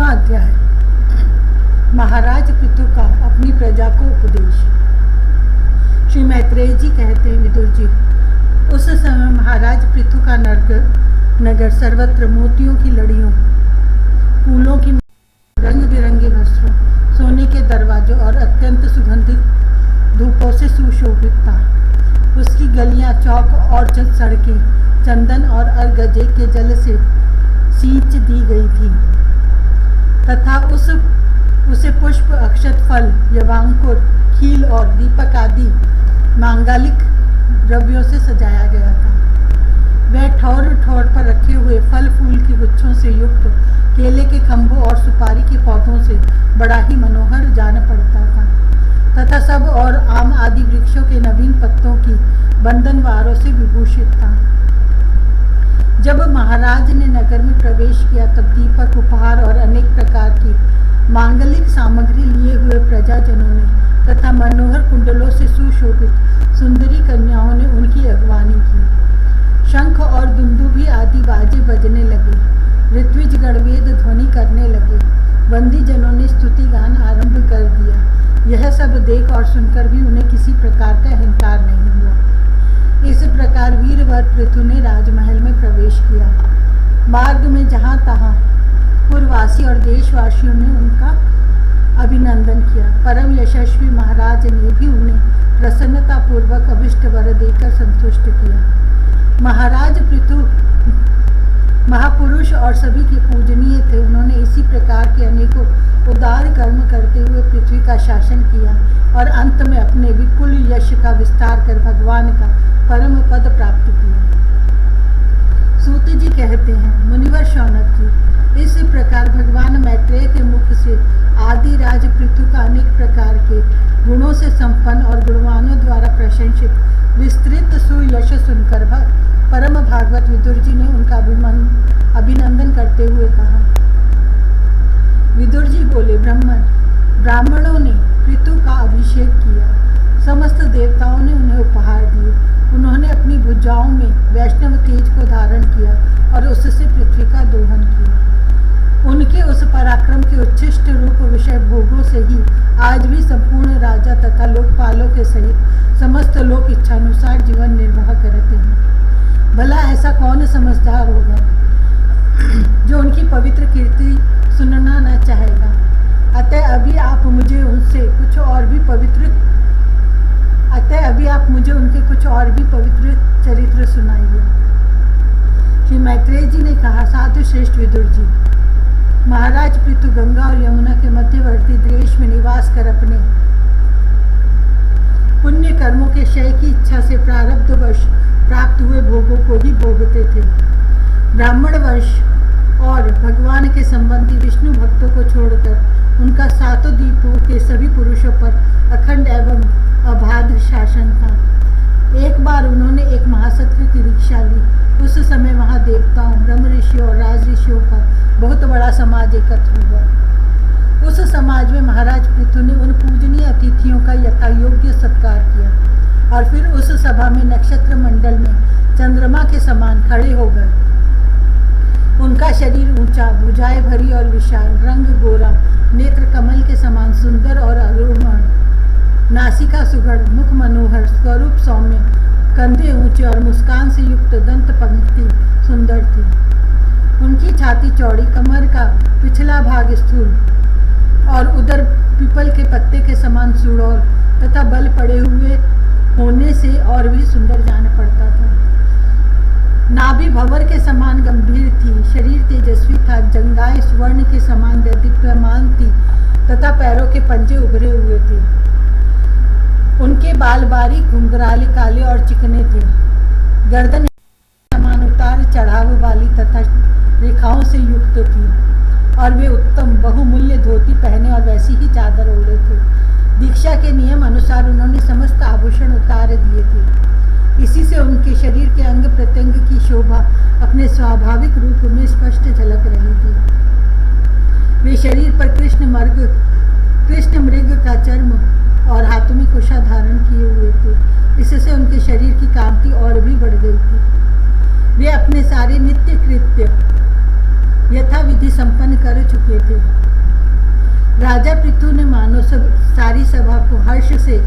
10वां अध्याय। महाराज पृथु का अपनी प्रजा को उपदेश। श्री मैत्रेय जी कहते हैं, विदुर जी, उस समय महाराज पृथु का नगर सर्वत्र मोतियों की लड़ियों, फूलों की रंग बिरंगे वस्त्रों, सोने के दरवाजों और अत्यंत सुगंधित धूपों से सुशोभित था। उसकी गलियां, चौक और सड़कें चंदन और अर्गजे के जल से सींच दी गई थी तथा उसे पुष्प, अक्षत, फल, यवांकुर, खील और दीपक आदि मांगलिक द्रव्यों से सजाया गया था। वह ठौर ठौर पर रखे हुए फल फूल की गुच्छों से युक्त केले के खंभों और सुपारी के पौधों से बड़ा ही मनोहर जान पड़ता था तथा सब और आम आदि वृक्षों के नवीन पत्तों की बंधनवारों से विभूषित था। जब महाराज ने नगर में प्रवेश किया तब दीपक, उपहार और अनेक प्रकार की मांगलिक सामग्री लिए हुए प्रजाजनों ने तथा मनोहर कुंडलों से सुशोभित सुंदरी कन्याओं ने उनकी अगवानी की। शंख और दुंदुभी आदि बाजे बजने लगे, ऋत्विज गणवेद ध्वनि करने लगे, बंदी जनों ने स्तुति गान आरंभ कर दिया। यह सब देख और सुनकर भी उन्हें किसी प्रकार का अहंकार नहीं हुआ। इस प्रकार वीरवर पृथु ने राजमहल में प्रवेश किया। मार्ग में जहाँ तहाँ पुरवासी और देशवासियों ने उनका अभिनंदन किया। परम यशस्वी महाराज ने भी उन्हें प्रसन्नतापूर्वक अभिष्ट वर देकर संतुष्ट किया। महाराज पृथु महापुरुष और सभी के पूजनीय थे। उन्होंने इसी प्रकार के अनेकों उदार कर्म करते हुए पृथ्वी का शासन किया और अंत में अपने विपुल यश का विस्तार कर भगवान का परम पद प्राप्त किया। सूत जी कहते हैं, मुनिवर शौनक जी, इस प्रकार भगवान मैत्रेय के मुख से आदि राज पृथु का अनेक प्रकार के गुणों से संपन्न और गुणवानों द्वारा प्रशंसित विस्तृत सुयश सुनकर परम भागवत विदुर जी ने उनका अभिनंदन करते हुए कहा। विदुर जी बोले, ब्राह्मणों ने पृथु का अभिषेक किया, समस्त देवताओं ने उन्हें उपहार दिए। उन्होंने अपनी भुजाओं में वैष्णव तेज को धारण किया और उससे पृथ्वी का दोहन किया। उनके उस पराक्रम के उच्छिष्ट रूप विषय भोगों से ही आज भी संपूर्ण राजा तथा लोकपालों के सहित समस्त लोग इच्छानुसार जीवन निर्वाह करते हैं। भला ऐसा कौन समझदार होगा जो उनकी पवित्र कीर्ति सुनना न चाहेगा। अतः अभी आप मुझे उनके कुछ और भी पवित्र चरित्र सुनाइए। श्री मैत्रेय जी ने कहा, साधु श्रेष्ठ विदुर जी, महाराज पृथु गंगा और यमुना के मध्यवर्ती देश में निवास कर अपने पुण्य कर्मों के क्षय की इच्छा से प्रारब्धवश प्राप्त हुए भोगों को ही भोगते थे। ब्राह्मण वंश और भगवान के संबंधी विष्णु भक्तों को छोड़कर उनका सातों द्वीपों के सभी पुरुषों पर अखंड एवं अबाध शासन था। एक बार उन्होंने एक महासत्र की दीक्षा ली। उस समय वहाँ देवताओं, ब्रह्म ऋषियों और राज ऋषियों का बहुत बड़ा समाज एकत्र हुआ। उस समाज में महाराज पृथु ने उन पूजनीय अतिथियों का यथायोग्य सत्कार किया और फिर उस सभा में नक्षत्र मंडल में चंद्रमा के समान खड़े हो गए। उनका शरीर ऊंचा, भुजाएं भरी और विशाल, रंग गोरा, नेत्र कमल के समान सुंदर और अरुण, नासिका सुघड़, मुख मनोहर, स्वरूप सौम्य, कंधे ऊंचे और मुस्कान से युक्त दंत पंक्ति सुंदर थी। उनकी छाती चौड़ी, कमर का पिछला भाग स्थूल और उदर पीपल के पत्ते के समान सुडौल तथा बल पड़े हुए होने से और भी सुंदर जान पड़ता था। नाभि भंवर के समान गंभीर थी, शरीर तेजस्वी था, जंघाएं स्वर्ण के समान दीप्यमान थी तथा पैरों के पंजे उभरे हुए थे। उनके बाल बारीक, घुंघराले, काले और चिकने थे। गर्दन समान उतार चढ़ाव वाली तथा रेखाओं से युक्त थी और वे उत्तम बहुमूल्य धोती पहने और वैसी ही चादर ओढ़े थे। दीक्षा के नियम अनुसार उन्होंने समस्त आभूषण उतार दिए थे। इसी से उनके शरीर के अंग प्रत्यंग की शोभा अपने स्वाभाविक रूप में स्पष्ट झलक रही थी। वे शरीर पर कृष्ण मृग का चर्म और हाथों में कुशा धारण किए हुए थे। इससे उनके शरीर की कांति और भी बढ़ गई थी। वे अपने सारे नित्य कृत्य यथाविधि संपन्न कर चुके थे। राजा पृथु ने मानो सारी सभा को हर्ष से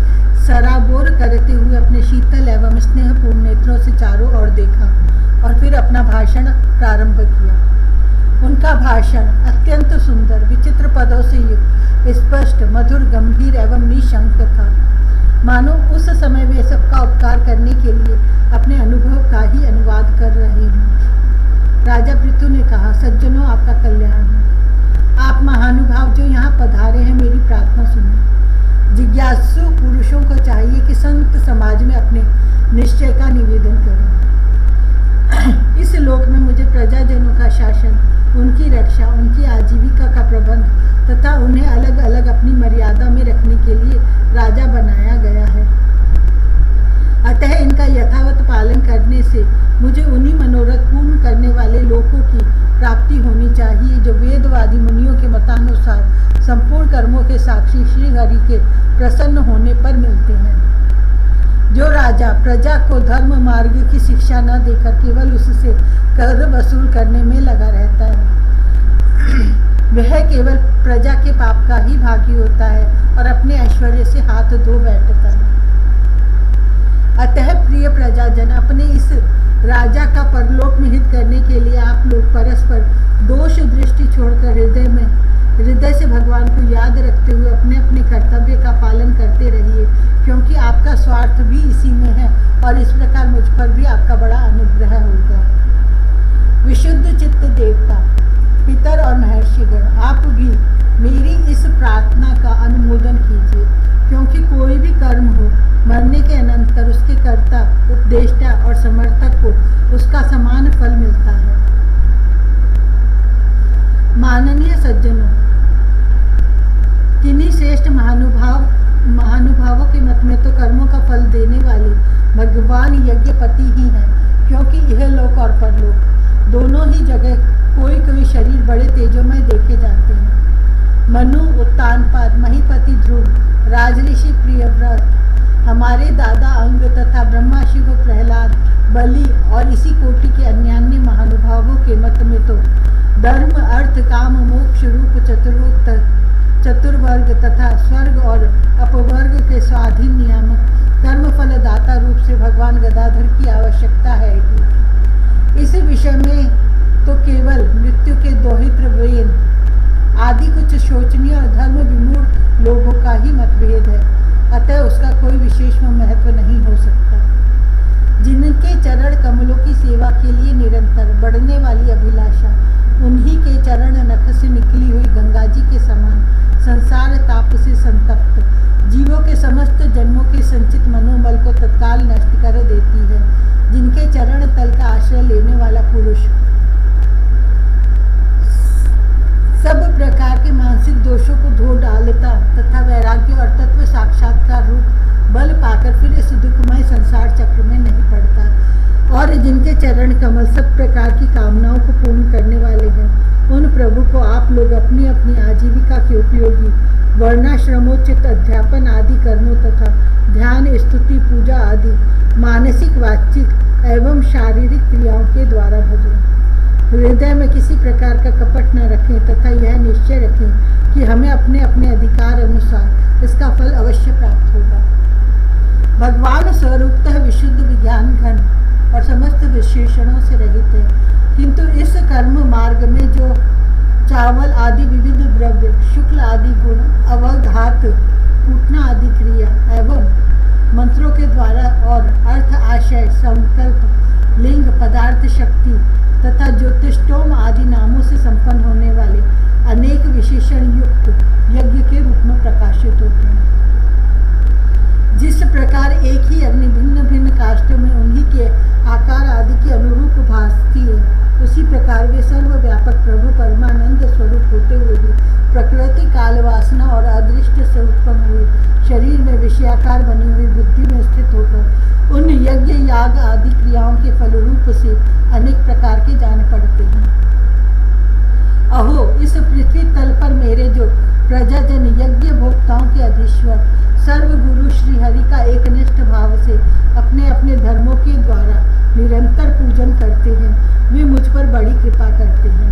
सराबोर करते हुए अपने शीतल एवं स्नेहपूर्ण नेत्रों से चारों ओर देखा और फिर अपना भाषण प्रारंभ किया। उनका भाषण अत्यंत सुंदर, विचित्र पदों से युक्त, स्पष्ट, मधुर, गंभीर एवं निशंक था। मानो उस समय वे सबका उपकार करने के लिए अपने अनुभव का ही अनुवाद कर रहे हैं। राजा पृथु ने कहा, सज्जनों, आपका कल्याण हो। आप महानुभाव जो यहाँ पधारे हैं, मेरी प्रार्थना सुनिए। जिज्ञासु पुरुषों को चाहिए कि संत समाज में अपने निश्चय का निवेदन करें। इस लोक में मुझे प्रजाजनों का शासन, उनकी रक्षा, उनकी आजीविका का प्रबंध तथा उन्हें अलग अलग अपनी मर्यादा में रखने के लिए राजा बनाया गया है। अतः इनका यथावत पालन करने से मुझे उन्हीं मनोरथ पूर्ण करने वाले लोकों की प्राप्ति होनी चाहिए जो वेदवादी मुनियों के मतानुसार संपूर्ण कर्मों के साक्षी श्री हरि के प्रसन्न होने पर मिलते हैं। जो राजा प्रजा को धर्म मार्ग की शिक्षा न देकर केवल उससे कर वसूल करने में लगा रहता है, वह केवल प्रजा के पाप का ही भागी होता है और अपने ऐश्वर्य से हाथ धो बैठता है। अतः प्रिय प्रजाजन, अपने इस राजा का परलोक में हित करने के लिए आप लोग परस्पर दोष दृष्टि छोड़कर हृदय से भगवान को याद रखते हुए अपने अपने कर्तव्य का पालन करते रहिए, क्योंकि आपका स्वार्थ भी इसी में है और इस प्रकार मुझ पर भी आपका बड़ा अनुग्रह होगा। विशुद्ध चित्त देवता, पितर और महर्षिगण, आप भी मेरी इस प्रार्थना का अनुमोदन कीजिए, क्योंकि कोई भी कर्म हो, मरने के अनंतर उसके कर्ता, उपदेष्टा और समर्थक को उसका समान फल मिलता है। माननीय सज्जनों, किन्हीं श्रेष्ठ महानुभावों के मत में तो कर्मों का फल देने वाले भगवान यज्ञपति ही हैं, क्योंकि यह लोक और परलोक दोनों ही जगह कोई कोई शरीर बड़े तेजोमय देखे जाते हैं। मनु, उत्तानपाद, महीपति ध्रुव, राजऋषि प्रियव्रत, हमारे दादा अंग तथा ब्रह्मा, शिव, प्रहलाद, बलि और इसी कोटि के अन्यान्य महानुभावों के मत में तो धर्म, अर्थ, काम, मोक्ष रूप चतुर्वर्ग तथा स्वर्ग और अपवर्ग के स्वाधीन नियामक कर्म फलदाता रूप से भगवान गदाधर की आवश्यकता है। इस विषय में तो केवल मृत्यु के दोहित्र वेन आदि कुछ शोचनीय और धर्म विमूढ़ लोगों का ही मतभेद है, अतः उसका कोई विशेष महत्व नहीं हो सकता। जिनके चरण कमलों की सेवा के लिए निरंतर बढ़ने वाली अभिलाषा, उन्हीं के चरण नख से निकली हुई गंगा जी के समान संसार ताप से संतप्त जीवों के समस्त जन्मों के संचित मनोबल को तत्काल नष्ट कर देती है। जिनके चरण तल का आश्रय लेने वाला पुरुष सब प्रकार के मानसिक दोषों को धो डालता तथा वैराग्य और तत्व साक्षात्कार रूप बल पाकर फिर इस दुखमय संसार चक्र में नहीं पड़ता, और जिनके चरण कमल सब प्रकार की कामनाओं को पूर्ण करने वाले हैं, उन प्रभु को आप लोग अपनी अपनी आजीविका के उपयोगी वर्णाश्रमोचित अध्यापन आदि कर्मों तथा ध्यान, स्तुति, पूजा आदि मानसिक, वाचिक एवं शारीरिक क्रियाओं के द्वारा भजें। हृदय में किसी प्रकार का कपट न रखें तथा यह निश्चय रखें कि हमें अपने अपने अधिकार अनुसार इसका फल अवश्य प्राप्त होगा। भगवान स्वरूपतः विशुद्ध विज्ञान घन और समस्त विशेषणों से रहित है, किंतु इस कर्म मार्ग में जो चावल आदि विविध द्रव्य, शुक्ल आदि गुण, अवघात, कूटना आदि क्रिया एवं मंत्रों के द्वारा और अर्थ, आशय, संकल्प, लिंग, पदार्थ, शक्ति तथा ज्योतिष्टोम आदि नामों से संपन्न होने वाले अनेक विशेषण युक्त यज्ञ के रूप में प्रकाशित होते हैं। जिस प्रकार एक ही अग्नि भिन्न भिन्न काष्ठों में उन्हीं के आकार आदि के अनुरूप भासती है, उसी प्रकार वे सर्वव्यापक प्रभु परमानंद स्वरूप होते हुए भी प्रकृति, काल, वासना और अदृष्ट से उत्पन्न हुई शरीर में विषयाकार बनी हुई बुद्धि में स्थित होकर उन यज्ञ, याग आदि क्रियाओं के फलरूप से अनेक प्रकार के जान पड़ते हैं। अहो, इस पृथ्वी तल पर मेरे जो प्रजाजन यज्ञ भोक्ताओं के अधीश्वर सर्वगुरु श्री हरि का एकनिष्ठ भाव से अपने अपने धर्मों के द्वारा निरंतर पूजन करते हैं, वे मुझ पर बड़ी कृपा करते हैं।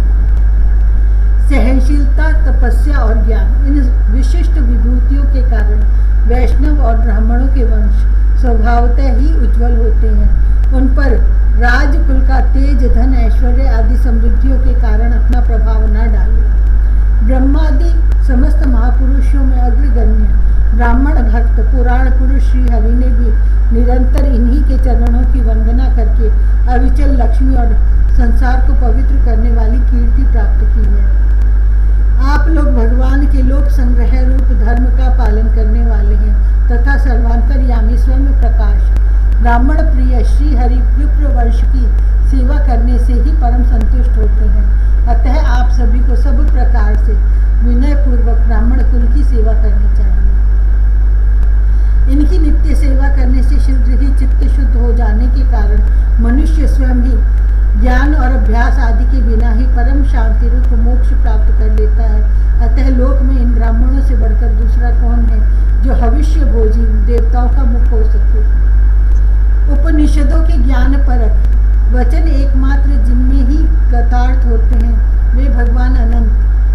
सहनशीलता, तपस्या और ज्ञान। इन विशिष्ट विभूतियों के कारण वैष्णव और ब्राह्मणों के वंश स्वभावतः ही उज्जवल होते हैं। उन पर राजकुल का तेज, धन, ऐश्वर्य आदि समृद्धियों के कारण अपना प्रभाव न डाले। ब्रह्मादि समस्त महापुरुषों में अग्रगण्य ब्राह्मण भक्त पुराण पुरुष श्री हरि ने भी निरंतर इन्हीं के चरणों की वंदना करके अविचल लक्ष्मी और संसार को पवित्र करने वाली कीर्ति प्राप्त की है। आप लोग भगवान के लोक संग्रह रूप धर्म का पालन करने वाले हैं तथा सर्वांतर्यामी स्वयं प्रकाश ब्राह्मण प्रिय श्री हरि विप्र वंश की सेवा करने से ही परम संतुष्ट होते हैं। अतः आप सभी को सब प्रकार से विनय पूर्वक ब्राह्मण कुल की सेवा करनी चाहिए। इनकी नित्य सेवा करने से शीघ्र ही चित्त शुद्ध हो जाने के कारण मनुष्य स्वयं ही ज्ञान और अभ्यास आदि के बिना ही परम शांति रूप मोक्ष प्राप्त कर लेता है। अतः लोक में इन ब्राह्मणों से बढ़कर दूसरा कौन है जो भविष्य भोजी देवताओं का मुख हो सके। उपनिषदों के ज्ञान परक वचन एकमात्र जिनमें ही गतार्थ होते हैं वे भगवान अनंत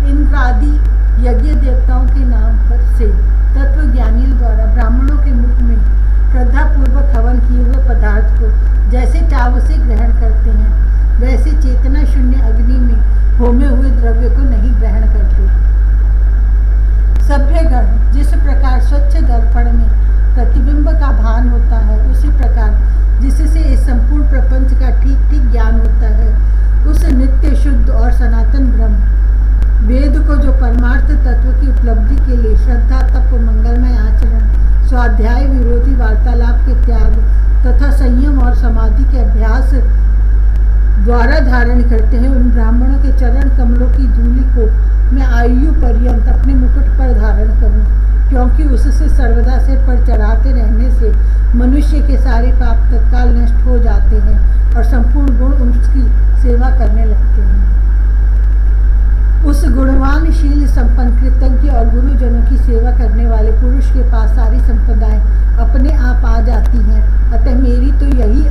इंद्र आदि यज्ञ देवताओं के नाम पर से तत्वज्ञानियों द्वारा ब्राह्मणों के मुख में श्रद्धापूर्वक हवन किए हुए पदार्थ को जैसे चाव से ग्रहण करते हैं वैसे चेतना शून्य अग्नि में होमे हुए द्रव्य को नहीं ग्रहण करते। सभ्यगण जिस प्रकार स्वच्छ दर्पण में प्रतिबिंब का भान होता है उसी प्रकार जिससे इस संपूर्ण प्रपंच का ठीक ठीक ज्ञान होता है उस नित्य शुद्ध और सनातन ब्रह्म वेद को जो परमार्थ तत्व की उपलब्धि के लिए श्रद्धा, तप, मंगलमय आचरण, स्वाध्याय, विरोधी वार्तालाप के त्याग तथा संयम और समाधि के अभ्यास द्वारा धारण करते हैं उन ब्राह्मणों के चरण कमलों की धूलि को मैं आयु पर्यंत अपने मुकुट पर धारण करूं, क्योंकि उससे सर्वदा सिर पर चढ़ाते रहने से मनुष्य के सारे पाप तत्काल नष्ट हो जाते हैं और संपूर्ण गुण उसकी सेवा करने लगते हैं। उस गुणवान, शील संपन्न, कृतज्ञ और गुरुजनों की सेवा करने वाले पुरुष के पास सारी संपदाएं अपने आप आ जाती हैं। अतः मेरी तो यही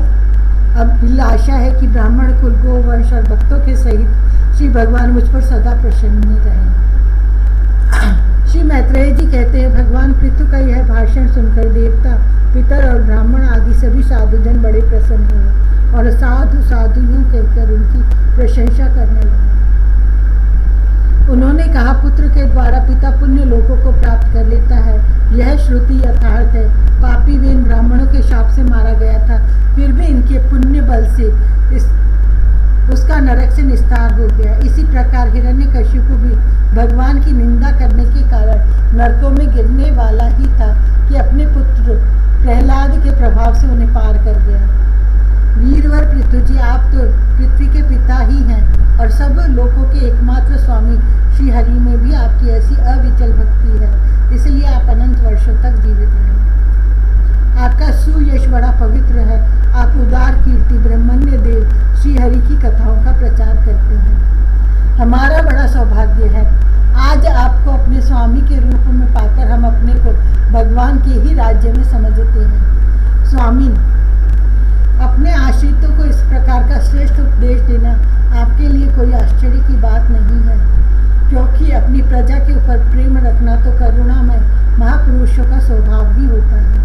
अभिलाषा है कि ब्राह्मण कुल, गोवंश और भक्तों के सहित श्री भगवान मुझ पर सदा प्रसन्न रहें। श्री मैत्रेय जी कहते हैं, भगवान पृथु का यह भाषण सुनकर देवता, पितर और ब्राह्मण आदि सभी साधुजन बड़े प्रसन्न हुए और साधु साधु यूं कहकर उनकी प्रशंसा करने लगे। उन्होंने कहा, पुत्र के द्वारा पिता पुण्य लोकों को प्राप्त कर लेता है, यह श्रुति यथार्थ है। पापी वे इन ब्राह्मणों के शाप से मारा गया था, फिर भी इनके पुण्य बल से उसका नरक से निस्तार हो गया। इसी प्रकार हिरण्यकशिपु भी भगवान की निंदा करने के कारण नरकों में गिरने वाला ही था कि अपने पुत्र प्रहलाद के प्रभाव से उन्हें पार कर गया। वीरवर पृथु जी, आप तो पृथ्वी के पिता ही हैं और सब लोगों के एकमात्र स्वामी श्री हरि में भी आपकी ऐसी अविचल भक्ति है, इसलिए आप अनंत वर्षों तक जीवित रहे। आपका सुयश बड़ा पवित्र है। आप उदार कीर्ति ब्रह्मण्य देव श्री हरि की कथाओं का प्रचार करते हैं। हमारा बड़ा सौभाग्य है, आज आपको अपने स्वामी के रूप में पाकर हम अपने को भगवान के ही राज्य में समझते हैं। स्वामी, अपने आश्रितों को इस प्रकार का श्रेष्ठ उपदेश देना आपके लिए कोई आश्चर्य की बात नहीं है, क्योंकि अपनी प्रजा के ऊपर प्रेम रखना तो करुणामय महापुरुषों का स्वभाव ही होता है।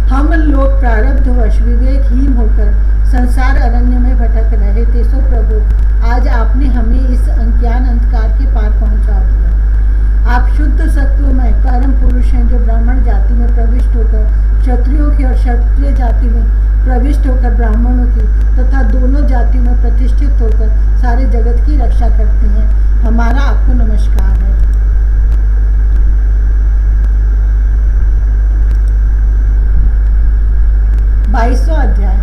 हम लोग प्रारब्धवश विवेकहीन होकर संसार अरण्य में भटक रहे थे, सो प्रभु आज आपने हमें इस अज्ञान अंधकार के पार पहुंचा दिया। आप शुद्ध सत्वमय परम पुरुष हैं, जो ब्राह्मण जाति में प्रविष्ट होकर क्षत्रियों की और क्षत्रिय जाति में प्रविष्ट होकर ब्राह्मणों की तथा दोनों जातियों में प्रतिष्ठित होकर सारे जगत की रक्षा करते हैं। हमारा आपको नमस्कार है। बाईसवां अध्याय।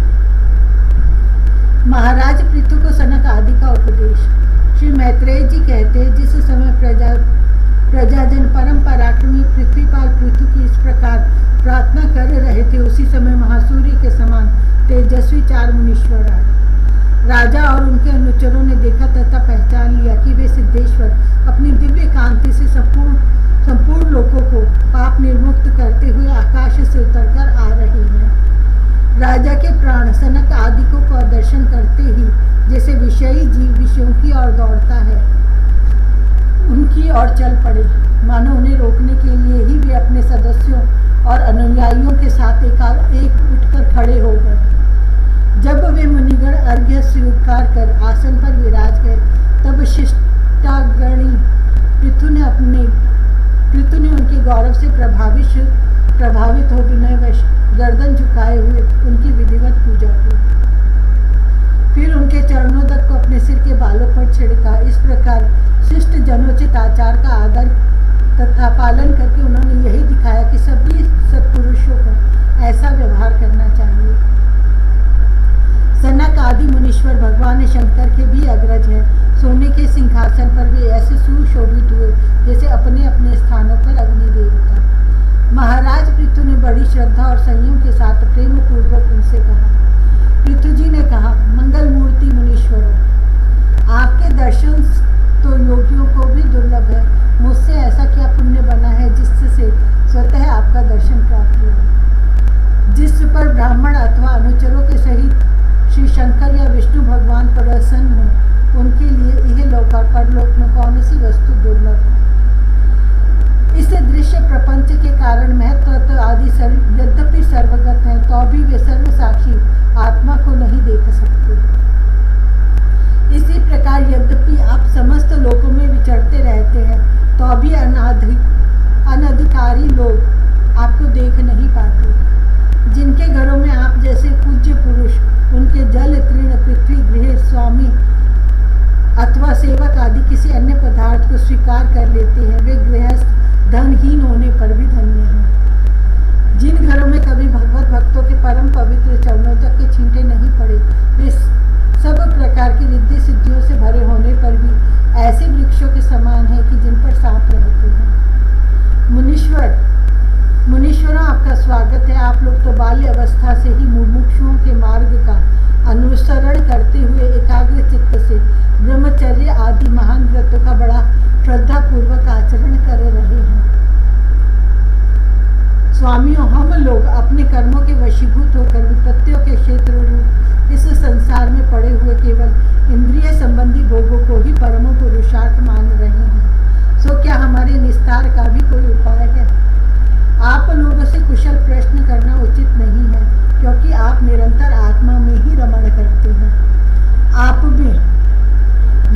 महाराज पृथु को सनक आदि का उपदेश। श्री मैत्रेय जी कहते हैं, जिस समय प्रजाजन परम पराक्रमी पृथ्वीपाल पृथु की इस प्रकार प्रार्थना कर रहे थे, उसी समय महासूर्य के समान तेजस्वी 4 मुनीश्वर आए। राजा और उनके अनुचरों ने देखा तथा पहचान लिया कि वे सिद्धेश्वर अपनी दिव्य कांति से संपूर्ण लोगों को पाप निर्मुक्त करते हुए आकाश से उतरकर आ रहे हैं। राजा के प्राण सनक आदि को दर्शन करते ही जैसे विषयी जीव विषयों की ओर दौड़ता है, उनकी ओर चल पड़े, मानो उन्हें रोकने के लिए ही वे अपने सदस्यों और अनुयायियों के साथ एक उठकर खड़े हो गए। जब वे मुनिगण अर्घ्य स्वीकार कर आसन पर विराज गए, तब शिष्टागणी पृथु ने उनके गौरव से प्रभावित हो विनयवश गर्दन झुकाए हुए उनकी विधिवत पूजा की। फिर उनके चरणों तक को अपने सिर के बालों पर छिड़का। इस प्रकार शिष्ट जनोचित आचार का आदर तथा पालन करके उन्होंने यही दिखाया कि सभी सत्पुरुषों को ऐसा व्यवहार करना चाहिए। सनक आदि मुनीश्वर भगवान शंकर के भी अग्रज हैं। सोने के सिंहासन पर वे ऐसे सुशोभित हुए जैसे अपने अपने स्थानों पर अग्नि देवता। महाराज पृथु ने बड़ी श्रद्धा और संयम के साथ प्रेम पूर्वक उनसे कहा। पृथु जी ने कहा, मंगल मूर्ति मुनीश्वरों, आपके दर्शन तो योगियों को भी दुर्लभ है। मुझसे ऐसा क्या पुण्य बना है जिससे स्वतः आपका दर्शन प्राप्त हुआ। जिस पर ब्राह्मण अथवा अनुचरों के सहित श्री शंकर या विष्णु भगवान प्रसन्न हो, उनके लिए यह लोक और परलोक में कौन सी वस्तु दुर्लभ है। इस दृश्य प्रपंच के कारण महत्व आदि यद्यपि सर्वगत हैं, तो भी वे सर्वसाक्षी आत्मा को नहीं देख सकते। इसी प्रकार यद्यपि आप समस्त लोकों में विचरते रहते हैं, तो भी अनधिकारी लोग आपको देख नहीं पाते। जिनके घरों में आप जैसे पूज्य पुरुष उनके जल तृण पृथ्वी गृह स्वामी अथवा सेवक आदि किसी अन्य पदार्थ को स्वीकार कर लेते हैं, वे गृहस्थ धनहीन होने पर भी धन्य हैं। जिन घरों में कभी भगवत भक्तों के परम पवित्र चरणों तक के छींटे नहीं पड़े, वे सब प्रकार की रिद्धि सिद्धियों से भरे होने पर भी ऐसे वृक्षों के समान है कि जिन पर सांप रहते हैं। मुनीश्वरों, आपका स्वागत है। आप लोग तो बाल्य अवस्था से ही मुमुक्षुओं के मार्ग का अनुसरण करते हुए एकाग्र चित्त से ब्रह्मचर्य आदि महान व्रतों का बड़ा श्रद्धा पूर्वक आचरण कर रहे हैं। स्वामियों, हम लोग अपने कर्मों के वशीभूत होकर विपत्तियों के क्षेत्र रूप इस संसार में पड़े हुए केवल इंद्रिय संबंधी भोगों को ही परम पुरुषार्थ मान रहे हैं। सो क्या हमारे निस्तार का भी कोई उपाय है? आप लोगों से कुशल प्रश्न करना उचित नहीं है, क्योंकि आप निरंतर आत्मा में ही रमण करते हैं। आप में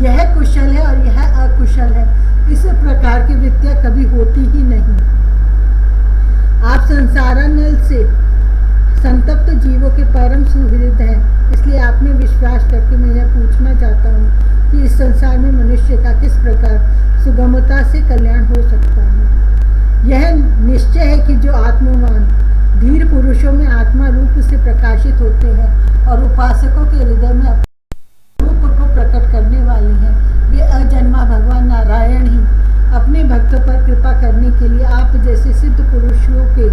यह कुशल है और यह अकुशल है, इस प्रकार की वृत्तियां कभी होती ही नहीं। आप संसारानल से संतप्त जीवों के परम सुहृद हैं। इसलिए आप में विश्वास करके मैं यह पूछना चाहता हूँ कि इस संसार में मनुष्य का किस प्रकार सुगमता से कल्याण हो सकता है। यह निश्चय है कि जो आत्मवान धीर पुरुषों में आत्मा रूप से प्रकाशित होते हैं और उपासकों के हृदय में रूप को प्रकट करने वाले हैं, वे अजन्मा भगवान नारायण ही अपने भक्तों पर कृपा करने के लिए आप जैसे सिद्ध पुरुषों के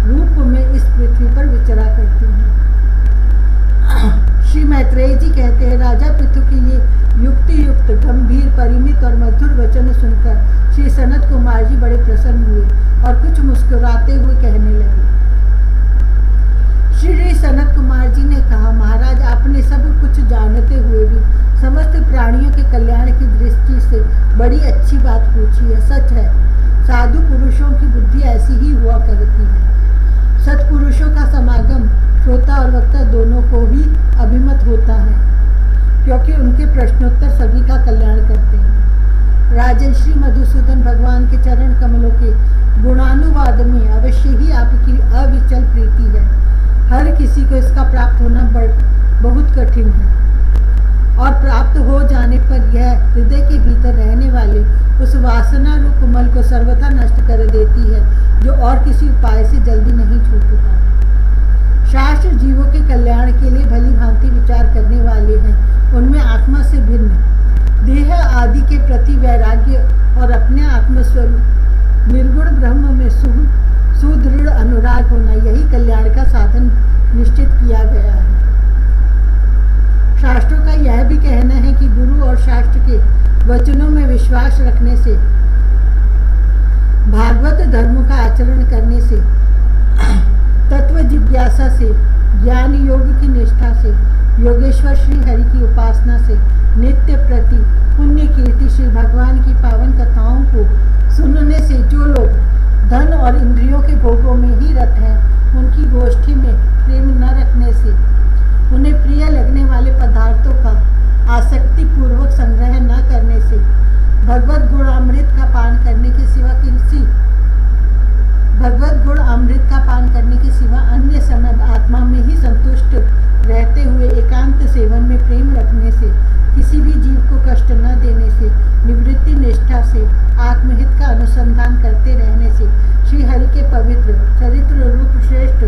रूप में इस पृथ्वी पर विचरा करते हैं। श्री मैत्रेय जी कहते हैं, राजा पृथु के लिए युक्ति युक्त गंभीर परिमित और मधुर वचन सुनकर श्री सनत कुमार जी बड़े प्रसन्न हुए और कुछ मुस्कुराते हुए कहने लगे। श्री सनत कुमार जी ने कहा, महाराज, आपने सब कुछ जानते हुए भी समस्त प्राणियों के कल्याण की दृष्टि से बड़ी अच्छी बात पूछी है। सच है, साधु पुरुषों की बुद्धि ऐसी ही हुआ करती है। सत्पुरुषों का समागम श्रोता और वक्ता दोनों को ही अभिमत होता है, क्योंकि उनके प्रश्नोत्तर सभी का कल्याण करते हैं। राजन श्री मधुसूदन भगवान के चरण कमलों के गुणानुवाद में अवश्य ही आपकी अविचल प्रीति है। हर किसी को इसका प्राप्त होना बहुत कठिन है, और प्राप्त हो जाने पर यह हृदय के भीतर रहने वाले उस वासना रूप मल को सर्वथा नष्ट कर देती है, जो और किसी उपाय से जल्दी नहीं छूटता। शास्त्र जीवों के कल्याण के लिए भली भांति विचार करने वाले हैं। उनमें आत्मा से भिन्न देह आदि के प्रति वैराग्य और अपने आत्मस्वरूप निर्गुण ब्रह्म में सुदृढ़ अनुराग होना, यही कल्याण का साधन निश्चित किया गया है। शास्त्रों का यह भी कहना है कि गुरु और शास्त्र के वचनों में विश्वास रखने से, भागवत धर्म का आचरण करने से, तत्व जिज्ञासा से, ज्ञान योग की निष्ठा से योगेश्वर श्री हरि की उपासना से नित्य प्रति पुण्य कीर्ति श्री भगवान की पावन कथाओं को सुनने से जो लोग धन और इंद्रियों के भोगों में ही रत हैं, उनकी गोष्ठी में प्रेम न रखने से, उन्हें प्रिय लगने वाले पदार्थों का आसक्ति पूर्वक संग्रह न करने से, भगवत गुण अमृत का पान करने के सिवा अन्य समय आत्मा में ही संतुष्ट रहते हुए एकांत सेवन में प्रेम रखने से, किसी भी जीव को कष्ट न देने से, निवृत्ति निष्ठा से, आत्महित का अनुसंधान करते रहने से, श्री हरि के पवित्र चरित्र रूप श्रेष्ठ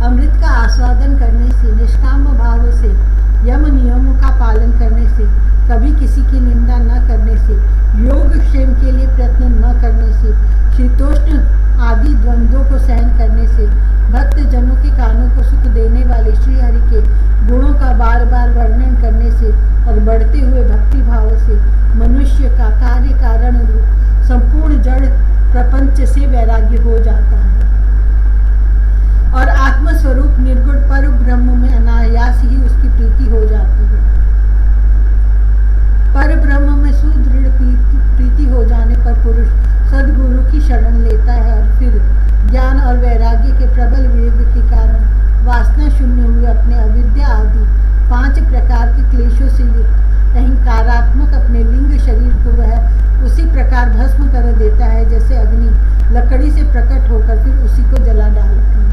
अमृत का आस्वादन करने से, निष्काम भाव से, यम नियमों का पालन करने से, कभी किसी की निंदा न करने से, योग क्षेम के लिए प्रयत्न न करने से, शीतोष्ण आदि द्वंद्वों को सहन करने से, भक्त जनों के कानों को सुख देने वाले श्री हरि के गुणों का बार बार वर्णन करने से और बढ़ते हुए भक्ति भाव से मनुष्य का कार्य कारण रूप संपूर्ण जड़ प्रपंच से वैराग्य हो जाता है और आत्मस्वरूप निर्गुण पर ब्रह्म में अनायास ही उसकी प्रीति हो जाती है। पर ब्रह्म में सुदृढ़ प्रीति हो जाने पर पुरुष सद्गुरु की शरण लेता है और फिर ज्ञान और वैराग्य के प्रबल वेग के कारण वासना शून्य हुए अपने अविद्या आदि 5 प्रकार के क्लेशों से युक्त अहंकारात्मक अपने लिंग शरीर को वह उसी प्रकार भस्म कर देता है जैसे अग्नि लकड़ी से प्रकट होकर फिर उसी को जला डालती है।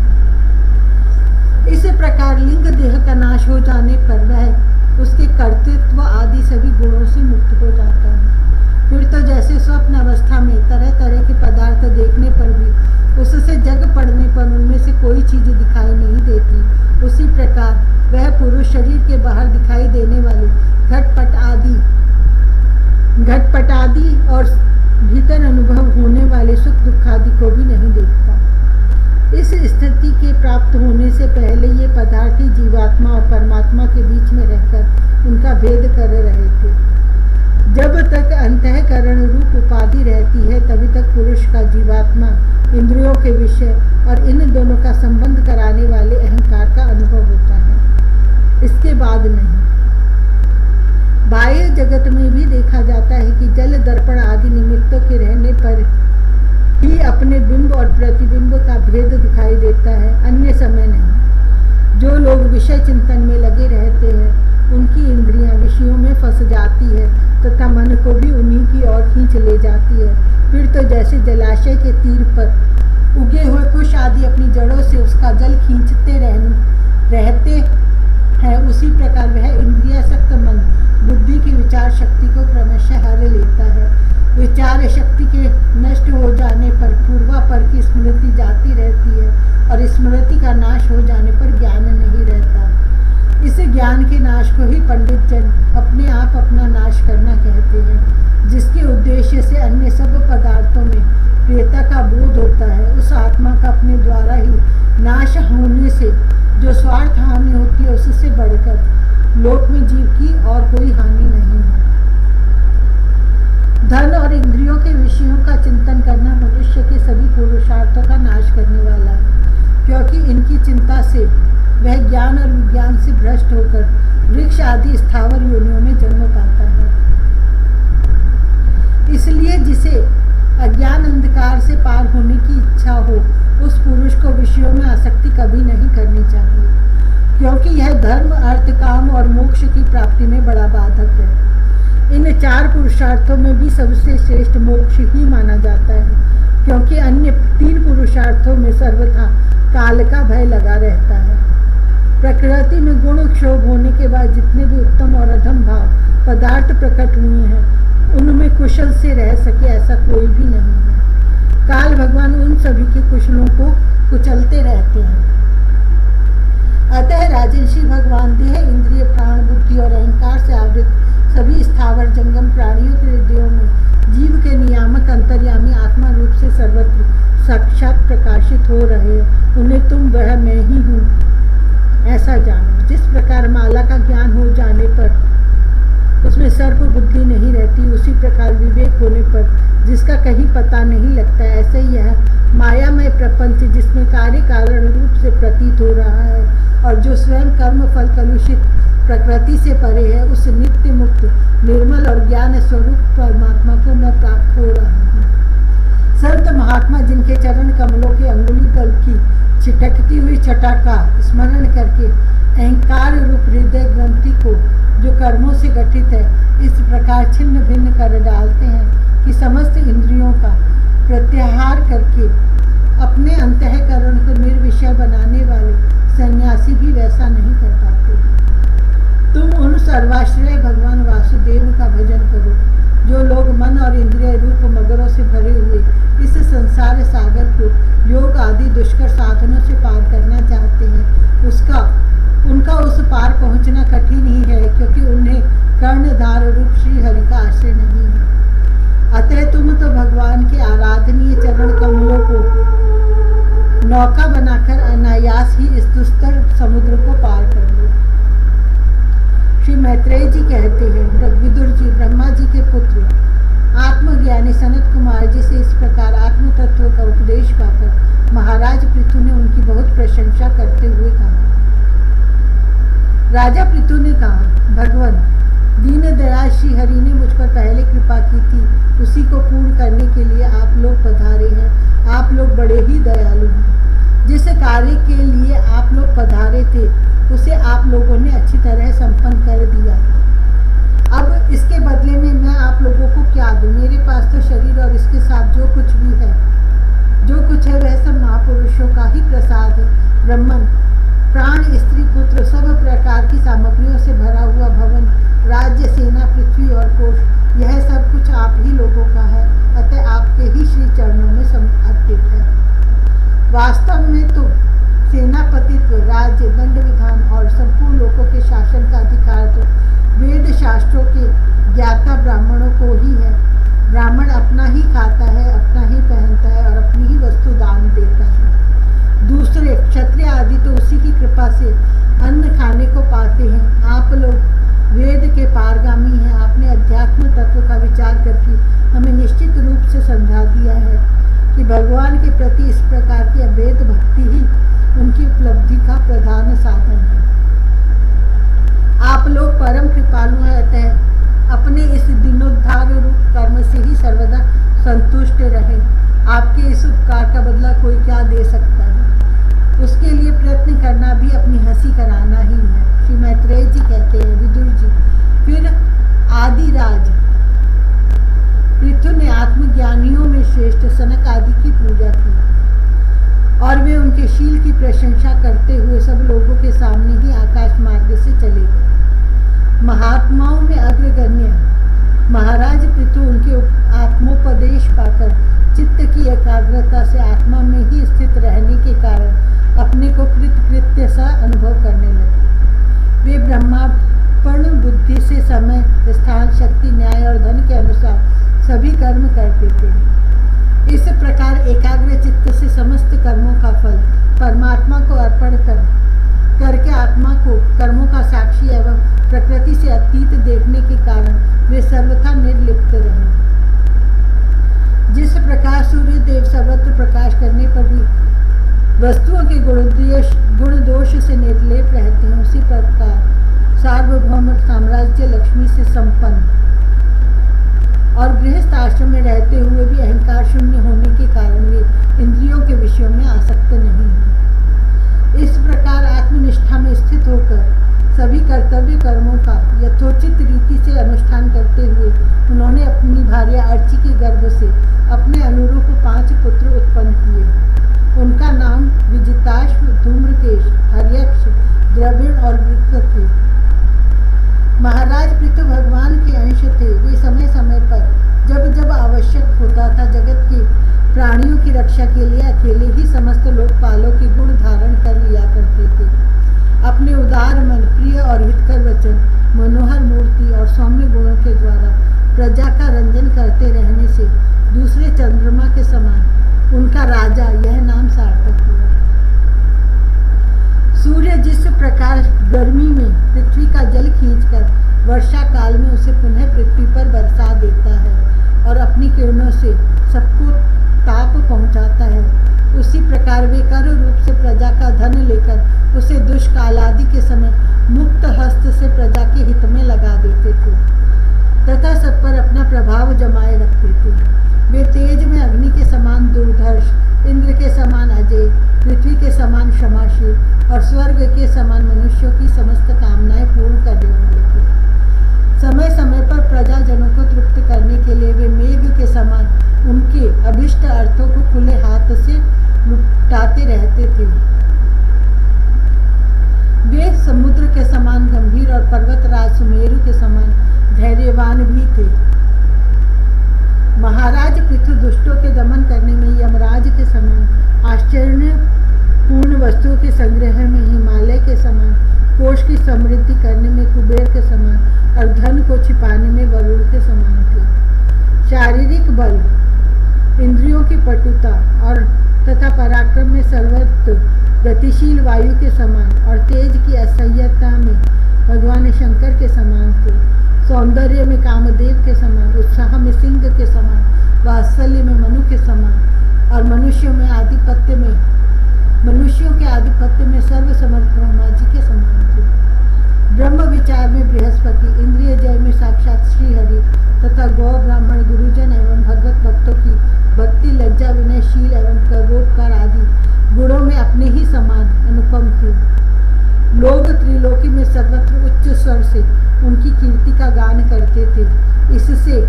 इस प्रकार लिंग देह का नाश हो जाने पर वह उसके कर्तृत्व आदि सभी गुणों से मुक्त हो जाता है। फिर तो जैसे स्वप्न अवस्था में तरह तरह के पदार्थ देखने पर भी उससे जग पड़ने पर उनमें से कोई चीज दिखाई नहीं देती, उसी प्रकार वह पुरुष शरीर के बाहर दिखाई देने वाले घटपट आदि और भीतर अनुभव होने वाले सुख दुख आदि को भी नहीं देखता। इस स्थिति के प्राप्त होने से पहले ये पदार्थ ही जीवात्मा और परमात्मा के बीच में रहकर उनका भेद कर रहे थे। जब तक अंतःकरण रूप उपाधि रहती है तभी तक पुरुष का जीवात्मा इंद्रियों के विषय और इन दोनों का संबंध कराने वाले अहंकार का अनुभव होता है, इसके बाद नहीं। बाह्य जगत में भी देखा जाता है कि जल दर्पण आदि निमित्तों के रहने पर ही अपने बिंब और प्रतिबिंब का भेद दिखाई देता है, अन्य समय नहीं। जो लोग विषय चिंतन में लगे रहते हैं उनकी इंद्रियां विषयों में फंस जाती है तथा मन को भी उन्हीं की ओर खींच ले जाती है। फिर तो जैसे जलाशय के तीर पर उगे हुए कुश आदि अपनी जड़ों से उसका जल खींचते रहते हैं, उसी प्रकार वह इंद्रियासक्त मन बुद्धि की विचार शक्ति को क्रमशः हर लेता है। विचार शक्ति के नष्ट हो जाने पर पूर्वापर की स्मृति जाती रहती है और स्मृति का नाश हो जाने पर ज्ञान नहीं रहता। इस ज्ञान के नाश को ही पंडित जन अपने आप अपना नाश करना कहते हैं, जिसके उद्देश्य से अन्य सब पदार्थों में प्रियता का बोध होता है। उस आत्मा का अपने द्वारा ही नाश होने से जो स्वार्थ हानि होती है उससे बढ़कर लोक में जीव की और कोई हानि नहीं है। धन और इंद्रियों के विषयों का चिंतन करना मनुष्य के सभी पुरुषार्थों का नाश करने वाला है, क्योंकि इनकी चिंता से वह ज्ञान और विज्ञान से भ्रष्ट होकर वृक्ष आदि स्थावर योनियों में जन्म पाता है। इसलिए जिसे अज्ञान अंधकार से पार होने की इच्छा हो उस पुरुष को विषयों में आसक्ति कभी नहीं करनी चाहिए, क्योंकि यह धर्म अर्थ काम और मोक्ष की प्राप्ति में बड़ा बाधक है। इन 4 पुरुषार्थों में भी सबसे श्रेष्ठ मोक्ष ही माना जाता है, क्योंकि अन्य 3 पुरुषार्थों में सर्वथा काल का भय लगा रहता है। प्रकृति में गुण क्षोभ होने के बाद जितने भी उत्तम और अधम भाव पदार्थ प्रकट हुए हैं उनमें कुशल से रह सके ऐसा कोई भी नहीं है। काल भगवान उन सभी के कुशलों को कुचलते रहते हैं। अतः राजर्षि भगवान देह इंद्रिय प्राण बुद्धि और अहंकार से आवृत सभी स्थावर जंगम प्राणियों के हृदयों में जीव के नियामक अंतर्यामी आत्मा रूप से सर्वत्र साक्षात प्रकाशित हो रहे हैं। उन्हें तुम वह मैं ही हूँ ऐसा जानो। जिस प्रकार माला का ज्ञान हो जाने पर उसमें सर्प बुद्धि नहीं रहती, उसी प्रकार विवेक होने पर जिसका कहीं पता नहीं लगता, ऐसे ही यह मायामय प्रपंच जिसमें कार्य कारण रूप से प्रतीत हो रहा है और जो स्वयं कर्म फल कलुषित प्रकृति से परे है, उस नित्य मुक्त निर्मल और ज्ञान स्वरूप परमात्मा को मैं प्राप्त हो रहा हूँ। संत महात्मा जिनके चरण कमलों के अंगुली तल की छिटकती हुई छटा का स्मरण करके अहंकार रूप हृदय ग्रंथि को जो कर्मों से गठित है इस प्रकार छिन्न भिन्न कर डालते हैं कि समस्त इंद्रियों का प्रत्याहार करके अपने अंतःकरण को निर्विषय बनाने वाले सन्यासी भी वैसा नहीं कर पाते। तुम उन सर्वाश्रय भगवान वासुदेव का भजन करो जो लोग मन और इंद्रिय रूप मगरों से भरे हुए इस संसार सागर को योग आदि दुष्कर साधनों से पार करना चाहते हैं। उनका उस पार पहुंचना कठिन ही है, क्योंकि उन्हें कर्णधार रूप श्री हरि का आश्रय नहीं है। अतः तुम तो भगवान के आराधनीय चरण कमलों को नौका बनाकर अनायास ही इस दुस्तर समुद्र को पार कर लो। श्री मैत्रेय जी कहते हैं, विदुर जी ब्रह्मा जी के पुत्र आत्मज्ञानी सनत कुमार जी से इस प्रकार आत्म तत्व का उपदेश पाकर महाराज पृथु ने उनकी बहुत प्रशंसा करते हुए कहा। राजा पृथु ने कहा, भगवान दीन दयाल श्री हरि ने मुझ पर पहले कृपा की थी, उसी को पूर्ण करने के लिए आप लोग पधारे हैं। आप लोग बड़े ही दयालु हैं। जिस कार्य के लिए आप लोग पधारे थे उसे आप लोगों ने अच्छी तरह संपन्न कर दिया। अब इसके बदले में मैं आप लोगों को क्या दूं? मेरे पास तो शरीर और इसके साथ जो कुछ भी है, जो कुछ है वह सब महापुरुषों का ही प्रसाद है। ब्राह्मण, प्राण, स्त्री, पुत्र, सब प्रकार की सामग्रियों से भरा हुआ भवन, राज्य, सेना, पृथ्वी और कोश, यह सब कुछ आप ही लोगों का है। अतः आपके ही श्री चरणों में समर्पित है। वास्तव में तो सेनापतित्व, राज्य, दंड विधान और संपूर्ण लोगों के शासन का अधिकार तो वेद शास्त्रों के ज्ञाता ब्राह्मणों को ही है। ब्राह्मण अपना ही खाता है, अपना ही पहनता है और अपनी ही वस्तु दान देता है। दूसरे क्षत्रिय आदि तो उसी की कृपा से अन्न खाने को पाते हैं। आप लोग वेद के पारगामी हैं। आपने अध्यात्म तत्व का विचार करके हमें निश्चित रूप से समझा दिया है कि भगवान के प्रति इस प्रकार की अभेद भक्ति ही उनकी उपलब्धि का प्रधान साधन है। आप लोग परम कृपालु हैं, अतः अपने इस दीनोद्धार रूप कर्म से ही सर्वदा संतुष्ट रहे। आपके इस उपकार का बदला कोई क्या दे सकता है? उसके लिए प्रयत्न करना भी अपनी हंसी कराना ही है। श्री मैत्रेय जी कहते हैं, विदुर जी, फिर आदिराज पृथु ने आत्मज्ञानियों में श्रेष्ठ सनक आदि की पूजा की और वे उनके शील की प्रशंसा करते हुए सब लोगों के सामने ही आकाश मार्ग से चले गए। महात्माओं में अग्रगण्य महाराज पृथु उनके आत्मोपदेश पाकर चित्त की एकाग्रता से आत्मा में ही स्थित रहने के कारण अपने को कृतकृत्य सा अनुभव करने लगे। वे ब्रह्मापर्ण बुद्धि से समय, स्थान, शक्ति, न्याय और धन के अनुसार सभी कर्म करते थे। इस प्रकार एकाग्र चित्त से समस्त कर्मों का फल परमात्मा को अर्पण करके आत्मा को कर्मों का साक्षी एवं प्रकृति से अतीत देखने के कारण वे सर्वथा निर्लिप्त रहे। जिस प्रकार सूर्य देव सर्वत्र प्रकाश करने पर भी वस्तुओं के गुण दोष से निर्लेप रहते हैं, उसी प्रकार सार्वभौम साम्राज्य लक्ष्मी से संपन्न और गृहस्थ आश्रम में रहते हुए भी अहंकार शून्य होने के कारण वे इंद्रियों के विषयों में आसक्त नहीं है। इस प्रकार आत्मनिष्ठा में स्थित होकर सभी कर्तव्य कर्मों का यथोचित रीति से अनुष्ठान करते हुए उन्होंने अपनी भार्या अर्ची के गर्भ से अपने अनुरूप 5 पुत्र उत्पन्न किए। उनका नाम विजिताश्व, धूम्रकेश, हर्यक्ष, द्रविड़ और वृक्क थे। महाराज पृथु भगवान के अंश थे। वे समय समय पर जब जब आवश्यक होता था जगत के प्राणियों की रक्षा के लिए अकेले ही समस्त लोकपालों के गुण धारण कर लिया करते थे। अपने उदार मन, प्रिय और हितकर वचन, मनोहर मूर्ति और सौम्य गुणों के द्वारा प्रजा का रंजन करते रहने से दूसरे चंद्रमा के समान उनका राजा यह नाम सार्थक हुआ। सूर्य जिस प्रकार गर्मी में पृथ्वी का जल खींचकर वर्षा काल में उसे से पुनः पृथ्वी पर बरसा देता है और अपनी किरणों से सबको ताप पहुंचाता है, उसी प्रकार वे कर रूप से प्रजा का धन लेकर उसे दुष्काल आदि के समय मुक्त हस्त से प्रजा के हित में लगा देते थे तथा सब पर अपना प्रभाव जमाए रखते थे। वे तेज में अग्नि के समान दुर्धर्ष, इंद्र के समान अजय, पृथ्वी के समान क्षमाशील और स्वर्ग के समान मनुष्यों की समस्त कामनाएं पूर्ण करने वाले थे। समय समय पर प्रजाजनों को तृप्त करने के लिए वे मेघ के समान उनके अभिष्ट अर्थों को खुले हाथ से लुटाते रहते थे। वे समुद्र के समान गंभीर और पर्वतराज सुमेरु के समान धैर्यवान भी थे। महाराज पृथु दुष्टों के दमन करने में यमराज के समान, आश्चर्यपूर्ण वस्तुओं के संग्रह में हिमालय के समान, कोष की समृद्धि करने में कुबेर के समान और धन को छिपाने में वरुण के समान थे। शारीरिक बल, इंद्रियों की पटुता और तथा पराक्रम में सर्वत्र गतिशील वायु के समान और तेज की असह्यता में भगवान शंकर के समान थे। सौंदर्य में कामदेव के समान, उत्साह में सिंह के समान, वात्सल्य में मनु के समान और मनुष्यों के आधिपत्य में सर्वसमर्थ ब्रह्मा जी के समान थे। ब्रह्म विचार में बृहस्पति, इंद्रिय जय में साक्षात श्री हरि तथा गौ ब्राह्मण गुरुजन एवं भगवत भक्तों की भक्ति, लज्जा, विनयशील एवं परोपकार आदि गुणों में अपने ही समान अनुपम थे। लोग त्रिलोकी में सर्वत्र उच्च स्वर से उनकी कीर्ति का गान करते थे। इससे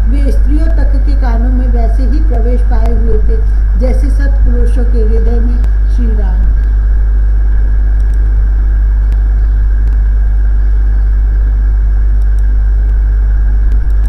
वे स्त्रियों तक के कानों में वैसे ही प्रवेश पाए हुए थे जैसे सत्पुरुषों के हृदय में श्री राम।